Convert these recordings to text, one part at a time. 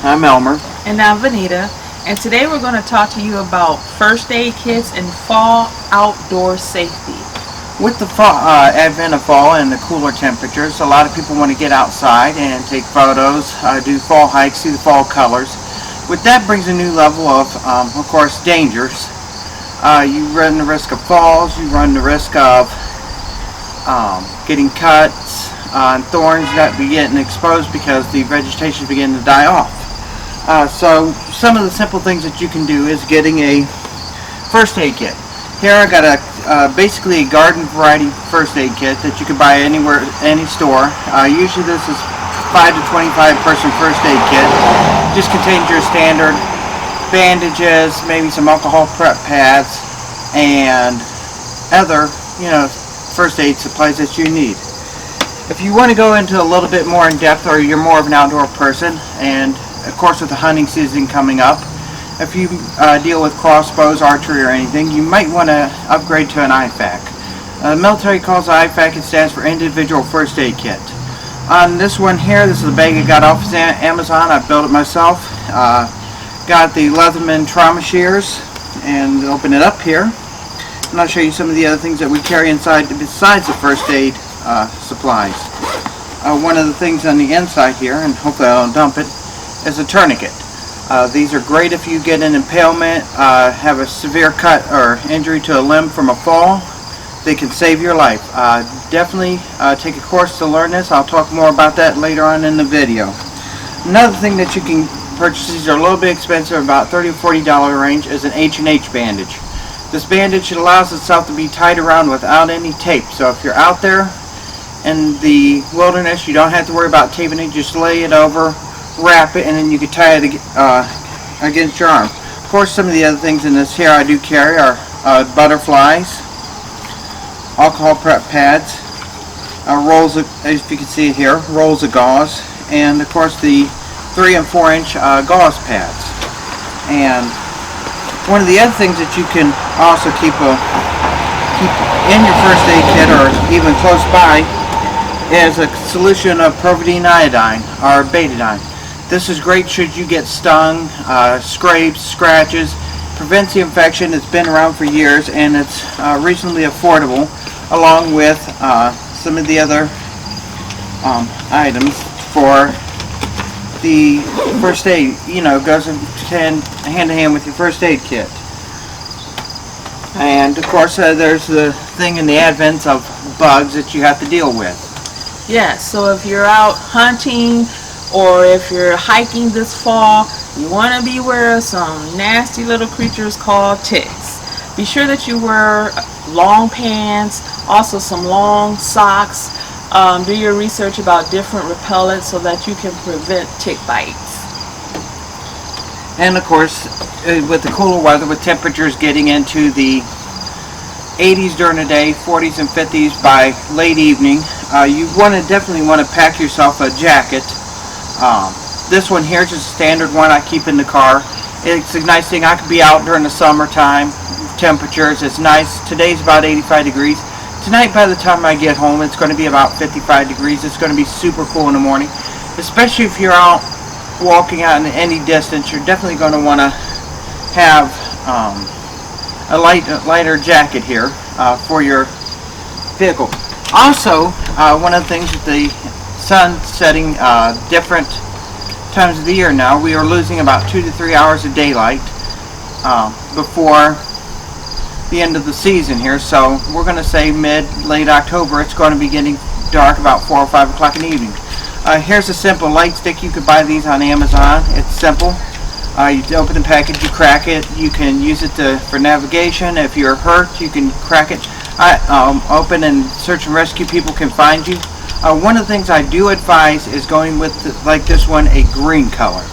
I'm Elmer. And I'm Vanita. And today we're going to talk to you about first aid kits and fall outdoor safety. With the advent of fall and the cooler temperatures, a lot of people want to get outside and take photos, do fall hikes, see the fall colors. With that brings a new level of course, dangers. You run the risk of falls, you run the risk of getting cuts and thorns that be getting exposed because the vegetation is beginning to die off. So some of the simple things that you can do is getting a first aid kit. Here I got basically a garden variety first aid kit that you can buy anywhere, any store. Usually this is 5 to 25 person first aid kit. Just contains your standard bandages, maybe some alcohol prep pads, and other, first aid supplies that you need. If you want to go into a little bit more in depth, or you're more of an outdoor person, and of course with the hunting season coming up, if you deal with crossbows, archery, or anything, you might want to upgrade to an IFAK. The military calls it IFAK. It stands for Individual First Aid Kit. On this one here, this is a bag I got off of Amazon. I built it myself. Got the Leatherman trauma shears, and open it up here. And I'll show you some of the other things that we carry inside besides the first aid supplies. One of the things on the inside here, and hopefully I don't dump it, is a tourniquet. These are great if you get an impalement, have a severe cut or injury to a limb from a fall. They can save your life. Definitely take a course to learn this. I'll talk more about that later on in the video. Another thing that you can purchase, these are a little bit expensive, about $30 to $40 range, is an H&H bandage. This bandage allows itself to be tied around without any tape. So if you're out there in the wilderness, you don't have to worry about taping it. Just lay it over, wrap it, and then you can tie it against your arm. Of course, some of the other things in this here I do carry are butterflies, alcohol prep pads, rolls of, as you can see here, rolls of gauze, and of course the 3 and 4 inch gauze pads. And one of the other things that you can also keep in your first aid kit, or even close by, is a solution of providine iodine or betadine. This is great should you get stung, scrapes, scratches. Prevents the infection. It's been around for years, and it's reasonably affordable, along with some of the other items for the first aid. Goes hand in hand with your first aid kit. And of course there's the thing in the advent of bugs that you have to deal with. Yes, so if you're out hunting or if you're hiking this fall, you want to be aware of some nasty little creatures called ticks. Be sure that you wear long pants, also some long socks. Do your research about different repellents so that you can prevent tick bites. And of course, with the cooler weather, with temperatures getting into the 80s during the day, 40s and 50s by late evening, you definitely want to pack yourself a jacket. This one here is just a standard one I keep in the car. It's a nice thing. I could be out during the summertime temperatures. It's nice. Today's about 85 degrees. Tonight, by the time I get home, it's going to be about 55 degrees. It's going to be super cool in the morning. Especially if you're out walking out in any distance, you're definitely going to want to have a lighter jacket here for your vehicle. Also, one of the things with the sun setting different times of the year now, we are losing about 2 to 3 hours of daylight before the end of the season here. So we're going to say late October, it's going to be getting dark about 4 or 5 o'clock in the evening. Here's a simple light stick. You can buy these on Amazon. It's simple. You open the package, you crack it. You can use it for navigation. If you're hurt, you can crack it open, and search and rescue people can find you. One of the things I do advise is going with, like this one, a green color.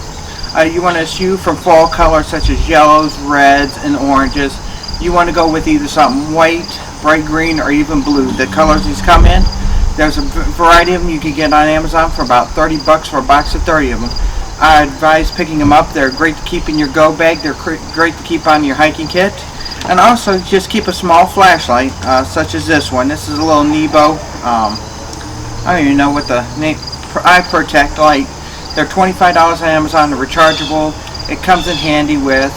You want to eschew from fall colors such as yellows, reds, and oranges. You want to go with either something white, bright green, or even blue. The colors these come in, there's a variety of them you can get on Amazon for about $30 for a box of 30 of them. I advise picking them up. They're great to keep in your go bag. They're great to keep on your hiking kit. And also just keep a small flashlight, such as this one. This is a little Nebo, I don't even know what the name, Eye Protect light. They're $25 on Amazon. They're rechargeable. It comes in handy with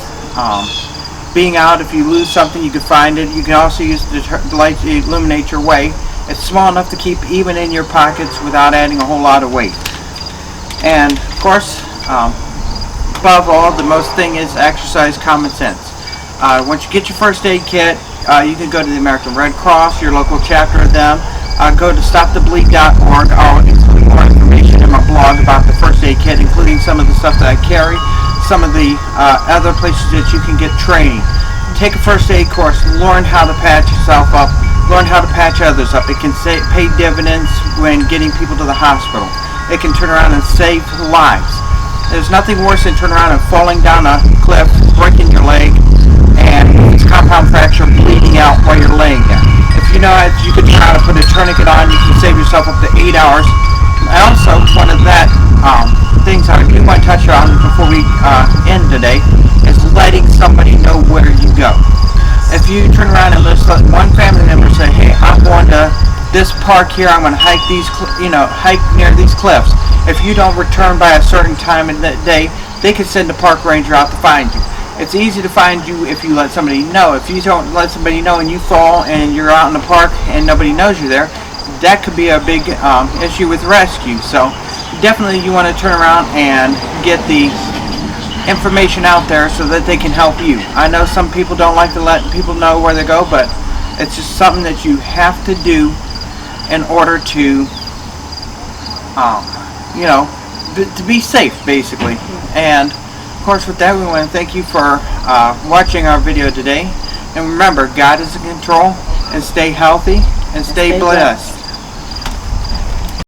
being out. If you lose something, you can find it. You can also use the light to illuminate your way. It's small enough to keep even in your pockets without adding a whole lot of weight. And of course, above all, the most thing is exercise common sense. Once you get your first aid kit, you can go to the American Red Cross, your local chapter of them. Go to stopthebleed.org. I'll include more information in my blog about the first aid kit, including some of the stuff that I carry, some of the other places that you can get training. Take a first aid course, learn how to patch yourself up, learn how to patch others up. It can pay dividends when getting people to the hospital. It can turn around and save lives. There's nothing worse than turning around and falling down a cliff, breaking your leg, and it's compound fracture, bleeding out while you're laying there. If you know it, you can try to put a tourniquet on. You can save yourself up to 8 hours. Also, one of that things I do want to touch on before we end today is letting somebody know where you go. If you turn around and let one family member say, "Hey, I'm going to this park here. I'm going to hike these, hike near these cliffs." If you don't return by a certain time in the day, they can send a park ranger out to find you. It's easy to find you if you let somebody know. If you don't let somebody know and you fall and you're out in the park and nobody knows you're there, that could be a big issue with rescue. So definitely you want to turn around and get the information out there so that they can help you. I know some people don't like to let people know where they go, but it's just something that you have to do in order to, to be safe, basically. And of course, with that, we want to thank you for watching our video today. And remember, God is in control, and stay healthy, and stay blessed.